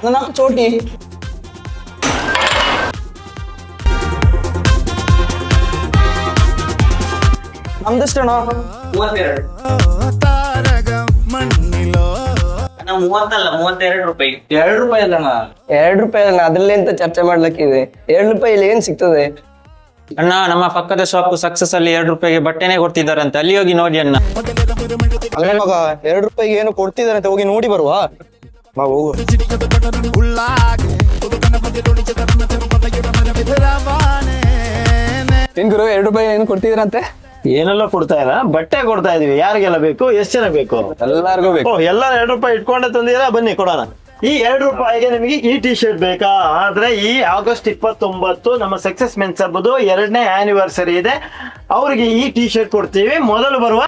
ನನ್ನ ಚೋಟಿ ನಮ್ದೆಷ್ಟಣ್ಣ? 32 ಅಣ್ಣ, 30 ಅಲ್ಲ 32 ರೂಪಾಯಿ. 2 ರೂಪಾಯಿ ಅಲ್ಲಣ್ಣ. 2 ರೂಪಾಯಿ ಅಲ್ಲ, ಅದ್ರಲ್ಲಿ ಎಂತ ಚರ್ಚೆ ಮಾಡ್ಲಿಕ್ಕಿದೆ? 2 ರೂಪಾಯಿಲಿ ಏನ್ ಸಿಗ್ತದೆ? ಅಣ್ಣ, ನಮ್ಮ ಪಕ್ಕದ ಶಾಪ್ ಸಕ್ಸಸ್ ಅಲ್ಲಿ 2 ರೂಪಾಯಿಗೆ ಬಟ್ಟೆನೆ ಕೊಡ್ತಿದಾರಂತೆ, ಅಲ್ಲಿ ಹೋಗಿ ನೋಡಿ ಅಣ್ಣ. ಅಲ್ಲ ಮಗ, 2 ರೂಪಾಯಿಗೆ ಏನು ಕೊಡ್ತಿದಾರೆ ಅಂತ ಹೋಗಿ ನೋಡಿ ಬರುವ. ಬಾ ಹೋಗು. ಏನ್ ಗುರು, 2 ರೂಪಾಯಿ ಏನು ಕೊಡ್ತಿದ್ರಂತೆ? ಏನೆಲ್ಲ ಕೊಡ್ತಾ ಇಲ್ಲ, ಬಟ್ಟೆ ಕೊಡ್ತಾ ಇದೀವಿ. ಯಾರಿಗೆಲ್ಲ ಬೇಕು, ಎಷ್ಟು ಜನ ಬೇಕು? ಎಲ್ಲಾರ್ಗು ಬೇಕು. ಎಲ್ಲ 2 ರೂಪಾಯಿ ಇಟ್ಕೊಂಡೆ ತಂದಿರಾ, ಬನ್ನಿ ಕೊಡೋಣ. ಈ 2 ರೂಪಾಯಿಗೆ ನಿಮಗೆ ಈ ಟಿ ಶರ್ಟ್ ಬೇಕಾ? ಆದ್ರೆ ಈ ಆಗಸ್ಟ್ 29 ನಮ್ಮ ಸಕ್ಸಸ್ ಮೆನ್ಸ್ ಹಬ್ಬದು 2ನೇ ಆನಿವರ್ಸರಿ ಇದೆ. ಅವ್ರಿಗೆ ಈ ಟಿ ಶರ್ಟ್ ಕೊಡ್ತೀವಿ. ಮೊದಲು ಬರುವ